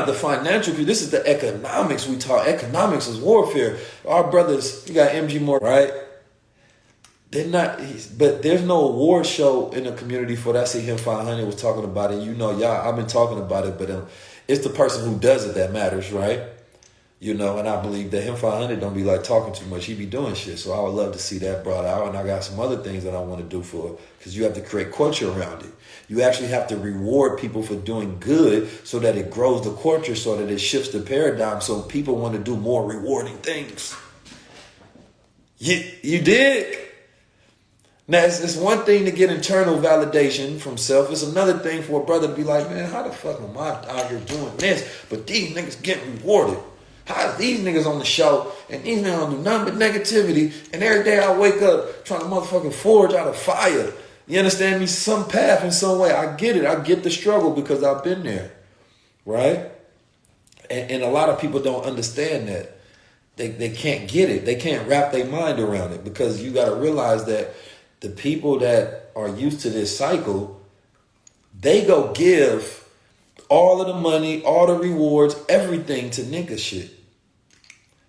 the financial view. This is the economics we talk. Economics is warfare. Our brothers, you got MG Moore, right? They're not, but there's no award show in the community for that. I see him 500 was talking about it. You know, y'all, I've been talking about it, but it's the person who does it that matters, right? You know, and I believe that him 500 don't be like talking too much. He be doing shit. So I would love to see that brought out. And I got some other things that I want to do for, because you have to create culture around it. You actually have to reward people for doing good so that it grows the culture, so that it shifts the paradigm, so people want to do more rewarding things. You dig? Now, it's one thing to get internal validation from self. It's another thing for a brother to be like, man, how the fuck am I out here doing this? But these niggas getting rewarded. How is these niggas on the show and these niggas don't do nothing but negativity, and every day I wake up trying to motherfucking forge out of fire. You understand me? Some path in some way. I get it. I get the struggle because I've been there. Right? And a lot of people don't understand that. They can't get it. They can't wrap their mind around it, because you got to realize that the people that are used to this cycle, they go give all of the money, all the rewards, everything to nigga shit.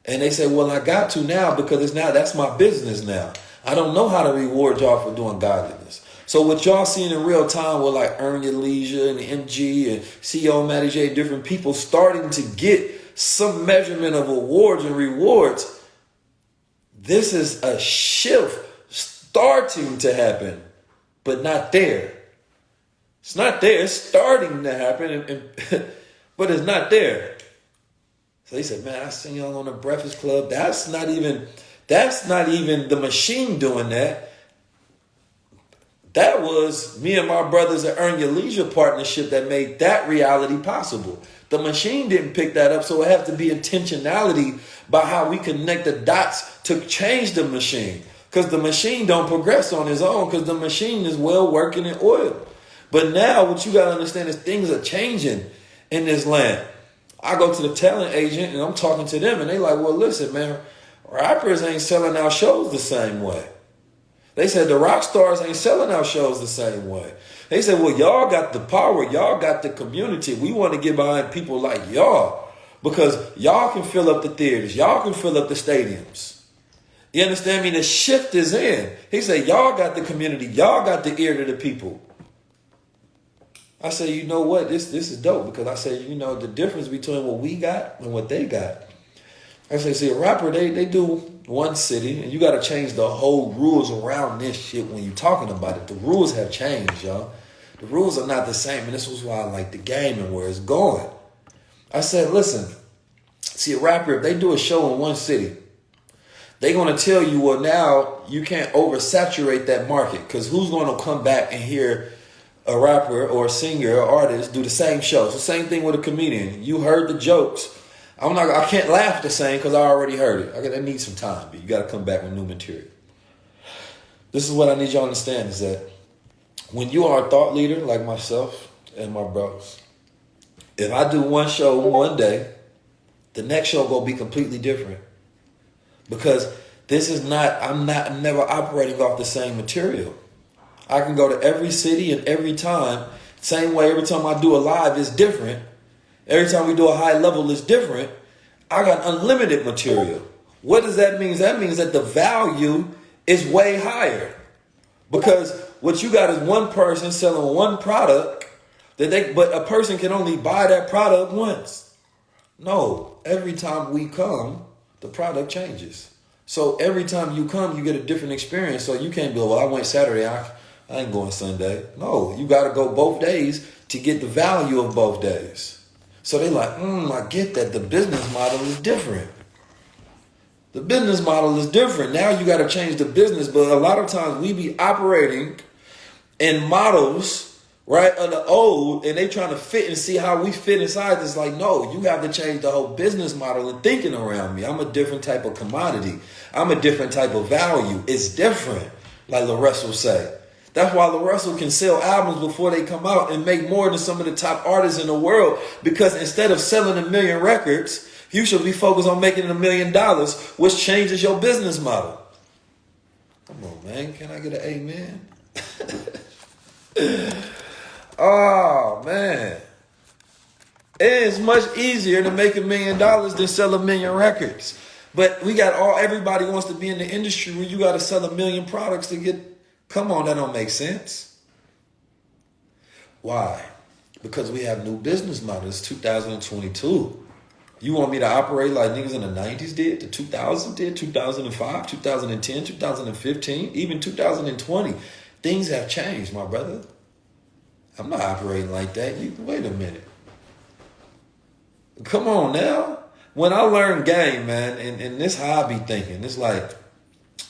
And they say, well, I got to now because that's my business now. I don't know how to reward y'all for doing godliness. So what y'all seeing in real time with like Earn Your Leisure and MG and CEO Matty J, different people starting to get some measurement of awards and rewards, this is a shift starting to happen, but not there. It's not there. It's starting to happen, but it's not there. So he said, man, I seen y'all on the Breakfast Club. That's not even the machine doing that. That was me and my brothers at Earn Your Leisure partnership that made that reality possible. The machine didn't pick that up, so it has to be intentionality by how we connect the dots to change the machine. Because the machine don't progress on its own, because the machine is well working and oiled. But now what you got to understand is things are changing in this land. I go to the talent agent and I'm talking to them and they like, well, listen, man, rappers ain't selling out shows the same way. They said the rock stars ain't selling out shows the same way. They said, well, y'all got the power. Y'all got the community. We want to get behind people like y'all because y'all can fill up the theaters. Y'all can fill up the stadiums. You understand me? The shift is in. He said, y'all got the community. Y'all got the ear to the people. I said, you know what? This is dope, because I said, you know, the difference between what we got and what they got. I said, see, a rapper, they do one city, and you got to change the whole rules around this shit when you're talking about it. The rules have changed, y'all. The rules are not the same, and this was why I like the game and where it's going. I said, listen, see, a rapper, if they do a show in one city, they're going to tell you, well, now you can't oversaturate that market, because who's going to come back and hear a rapper or a singer or artist do the same show? It's the same thing with a comedian. You heard the jokes. I can't laugh the same because I already heard it. I need some time, but you got to come back with new material. This is what I need y'all to understand, is that when you are a thought leader like myself and my brothers, if I do one show one day, the next show going to be completely different. Because I'm never operating off the same material. I can go to every city and every time, same way every time I do a live is different. Every time we do a high level is different. I got unlimited material. What does that mean? That means that the value is way higher. Because what you got is one person selling one product, but a person can only buy that product once. No, every time we come, the product changes. So every time you come, you get a different experience. So you can't be, well, I went Saturday, I ain't going Sunday. No, you got to go both days to get the value of both days. So they like, I get that. The business model is different. The business model is different. Now you got to change the business. But a lot of times we be operating in models, right, of the old, and they trying to fit and see how we fit inside. It's like, no, you got to change the whole business model and thinking around me. I'm a different type of commodity. I'm a different type of value. It's different, like LaRussell say. That's why LaRussell can sell albums before they come out and make more than some of the top artists in the world. Because instead of selling 1 million records, you should be focused on making $1 million, which changes your business model. Come on, man. Can I get an amen? Oh, man. It's much easier to make $1 million than sell 1 million records. But everybody wants to be in the industry where you got to sell 1 million products to get, come on, that don't make sense. Why? Because we have new business models, 2022. You want me to operate like niggas in the 90s did, the 2000s did, 2005, 2010, 2015, even 2020. Things have changed, my brother. I'm not operating like that. Wait a minute. Come on now. When I learned game, man, and this how I be thinking, it's like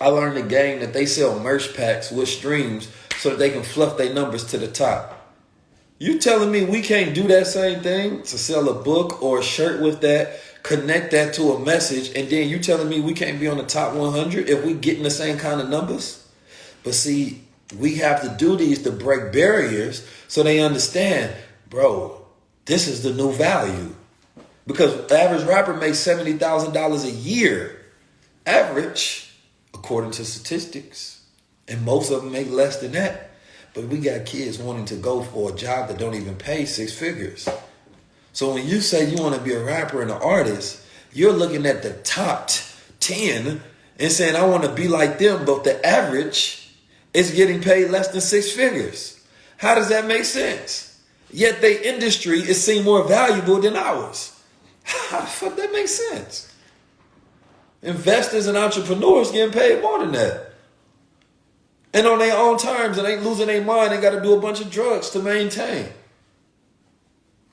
I learned the game that they sell merch packs with streams so that they can fluff their numbers to the top. You telling me we can't do that same thing to sell a book or a shirt with that, connect that to a message, and then you telling me we can't be on the top 100 if we getting the same kind of numbers? But see, we have to do these to break barriers so they understand, bro, this is the new value. Because the average rapper makes $70,000 a year. Average, according to statistics. And most of them make less than that. But we got kids wanting to go for a job that don't even pay 6 figures. So when you say you want to be a rapper and an artist, you're looking at the top 10 and saying, I want to be like them, but the average is getting paid less than 6 figures. How does that make sense? Yet their industry is seen more valuable than ours. How the fuck that makes sense? Investors and entrepreneurs getting paid more than that. And on their own terms, and ain't losing their mind, they got to do a bunch of drugs to maintain.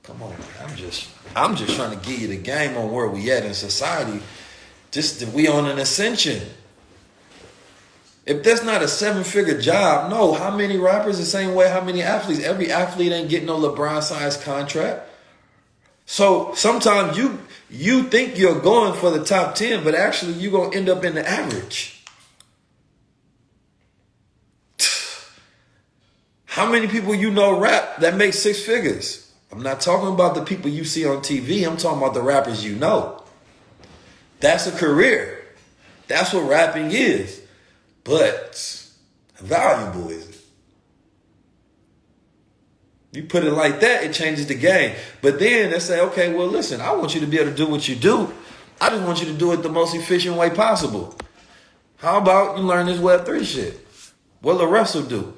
Come on, man. I'm just trying to give you the game on where we at in society. Just that we on an ascension. If that's not a 7-figure job, no. How many rappers the same way? How many athletes? Every athlete ain't getting no LeBron-sized contract. So sometimes you think you're going for the top 10, but actually you're going to end up in the average. How many people you know rap that make 6 figures? I'm not talking about the people you see on TV. I'm talking about the rappers you know. That's a career. That's what rapping is. But how valuable is it? You put it like that, it changes the game. But then they say, okay, well, listen, I want you to be able to do what you do. I just want you to do it the most efficient way possible. How about you learn this Web3 shit? What will Russell do?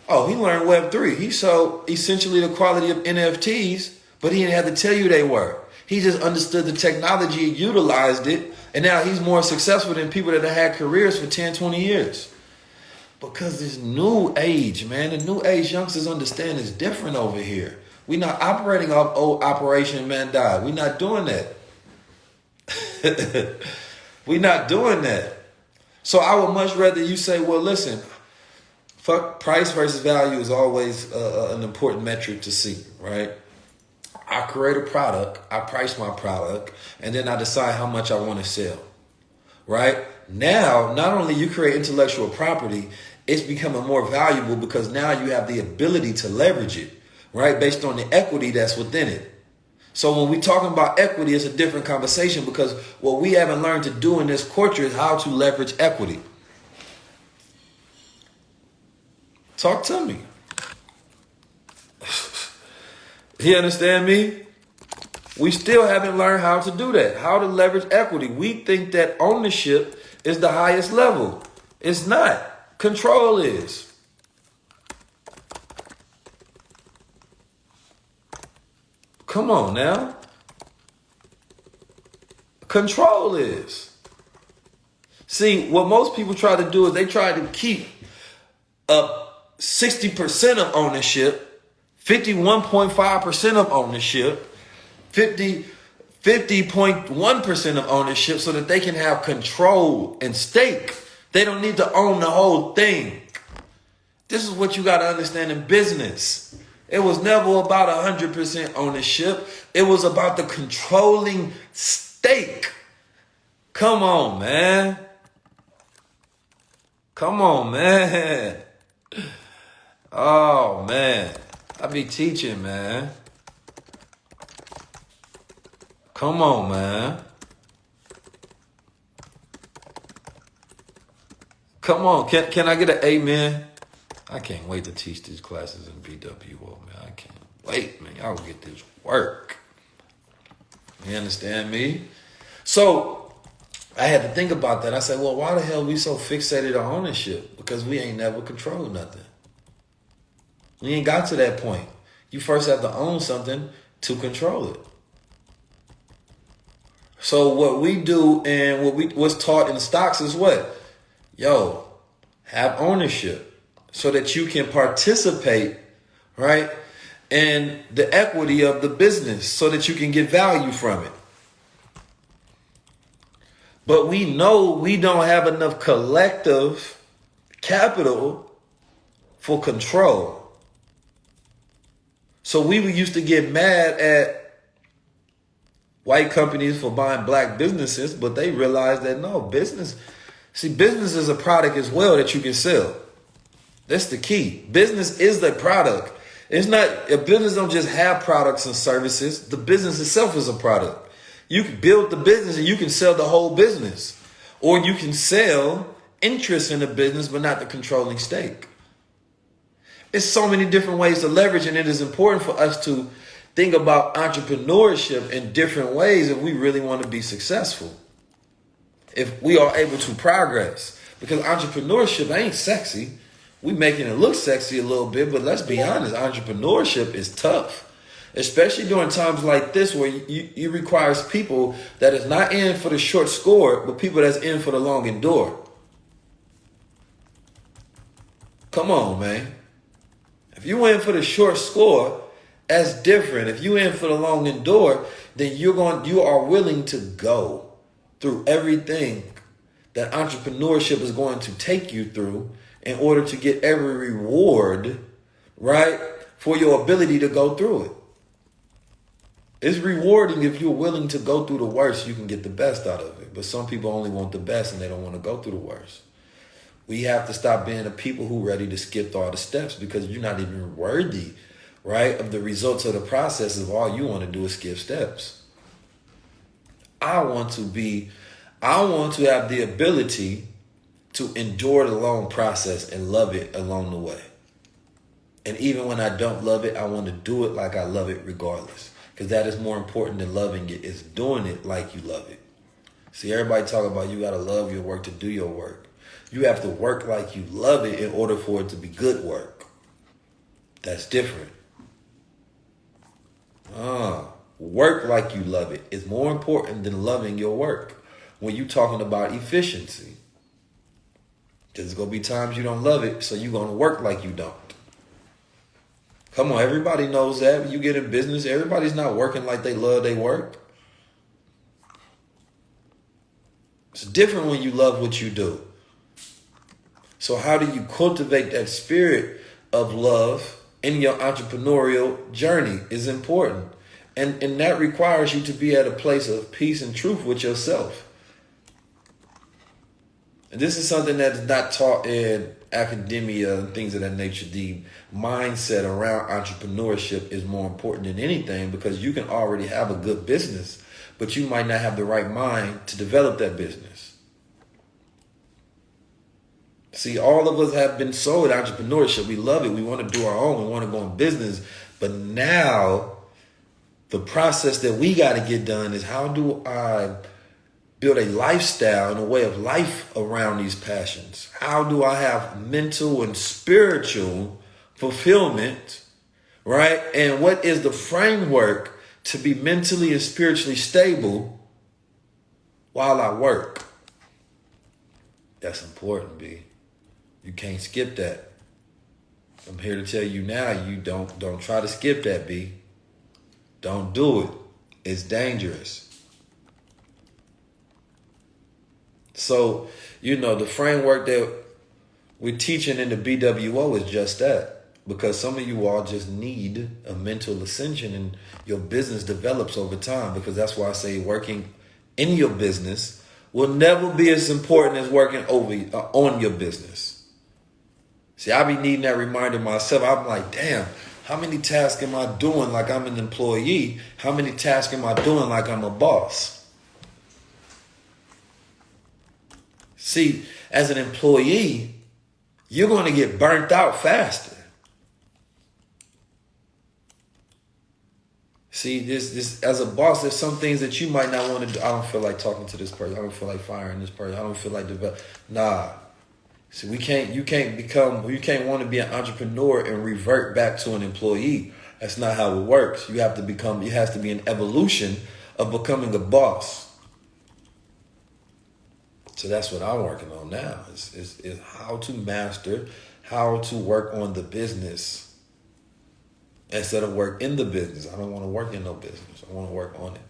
Oh, he learned Web3. He saw essentially the quality of NFTs, but he didn't have to tell you they were. He just understood the technology and utilized it. And now he's more successful than people that have had careers for 10, 20 years. Because this new age, man, the new age youngsters understand is different over here. We're not operating off old Operation Man Die. We're not doing that. We're not doing that. So I would much rather you say, well, listen, fuck, price versus value is always an important metric to see, right? I create a product, I price my product, and then I decide how much I want to sell, right? Now, not only you create intellectual property, it's becoming more valuable because now you have the ability to leverage it, right? Based on the equity that's within it. So when we're talking about equity, it's a different conversation because what we haven't learned to do in this culture is how to leverage equity. Talk to me. You understand me? We still haven't learned how to do that, how to leverage equity. We think that ownership is the highest level. It's not. Control is. Come on now. Control is. See, what most people try to do is they try to keep up 60% of ownership, 51.5% of ownership, 50.1% of ownership so that they can have control and stake. They don't need to own the whole thing. This is what you got to understand in business. It was never about 100% ownership. It was about the controlling stake. Come on, man. Come on, man. Oh, man. I be teaching, man. Come on, man. Come on. Can I get an amen? I can't wait to teach these classes in BWO, man. I can't. wait, man, y'all get this work. You understand me? So I had to think about that. I said, well, why the hell we so fixated on ownership? Because we ain't never controlled nothing. We ain't got to that point. You first have to own something to control it. So what we do and what's taught in stocks is what? Yo, have ownership so that you can participate, right, in the equity of the business so that you can get value from it. But we know we don't have enough collective capital for control. So we used to get mad at white companies for buying black businesses, but they realized that no, business is a product as well that you can sell. That's the key. Business is the product. It's not, a business don't just have products and services. The business itself is a product. You can build the business and you can sell the whole business. Or you can sell interest in the business, but not the controlling stake. It's so many different ways to leverage, and it is important for us to think about entrepreneurship in different ways if we really want to be successful. If we are able to progress. Because entrepreneurship ain't sexy. We making it look sexy a little bit, but let's be honest, entrepreneurship is tough. Especially during times like this where you requires people that is not in for the short score, but people that's in for the long endure. Come on, man. If you in for the short score, that's different. If you in for the long endure, then you are willing to go through everything that entrepreneurship is going to take you through in order to get every reward, right, for your ability to go through it. It's rewarding if you're willing to go through the worst, you can get the best out of it. But some people only want the best and they don't want to go through the worst. We have to stop being the people who are ready to skip all the steps because you're not even worthy, right, of the results of the process if all you want to do is skip steps. I want to have the ability to endure the long process and love it along the way. And even when I don't love it, I want to do it like I love it regardless. Because that is more important than loving it, is doing it like you love it. See, everybody talk about you got to love your work to do your work. You have to work like you love it in order for it to be good work. That's different. Work like you love it is more important than loving your work when you're talking about efficiency. There's going to be times you don't love it, so you're going to work like you don't. Come on, everybody knows that. When you get in business, everybody's not working like they love their work. It's different when you love what you do. So how do you cultivate that spirit of love in your entrepreneurial journey is important. And that requires you to be at a place of peace and truth with yourself. And this is something that is not taught in academia and things of that nature. The mindset around entrepreneurship is more important than anything because you can already have a good business, but you might not have the right mind to develop that business. See, all of us have been sold entrepreneurship. We love it. We want to do our own. We want to go in business. But now the process that we got to get done is how do I build a lifestyle and a way of life around these passions? How do I have mental and spiritual fulfillment, right? And what is the framework to be mentally and spiritually stable while I work? That's important, B. You can't skip that. I'm here to tell you now, you don't try to skip that, B. Don't do it. It's dangerous. So, the framework that we're teaching in the BWO is just that. Because some of you all just need a mental ascension and your business develops over time. Because that's why I say working in your business will never be as important as working on your business. See, I be needing that reminder myself. I'm like, damn, how many tasks am I doing like I'm an employee? How many tasks am I doing like I'm a boss? See, as an employee, you're going to get burnt out faster. See, this as a boss, there's some things that you might not want to do. I don't feel like talking to this person. I don't feel like firing this person. I don't feel like Nah. See, you can't want to be an entrepreneur and revert back to an employee. That's not how it works. It has to be an evolution of becoming a boss. So that's what I'm working on now is how to master, how to work on the business instead of work in the business. I don't want to work in no business. I want to work on it.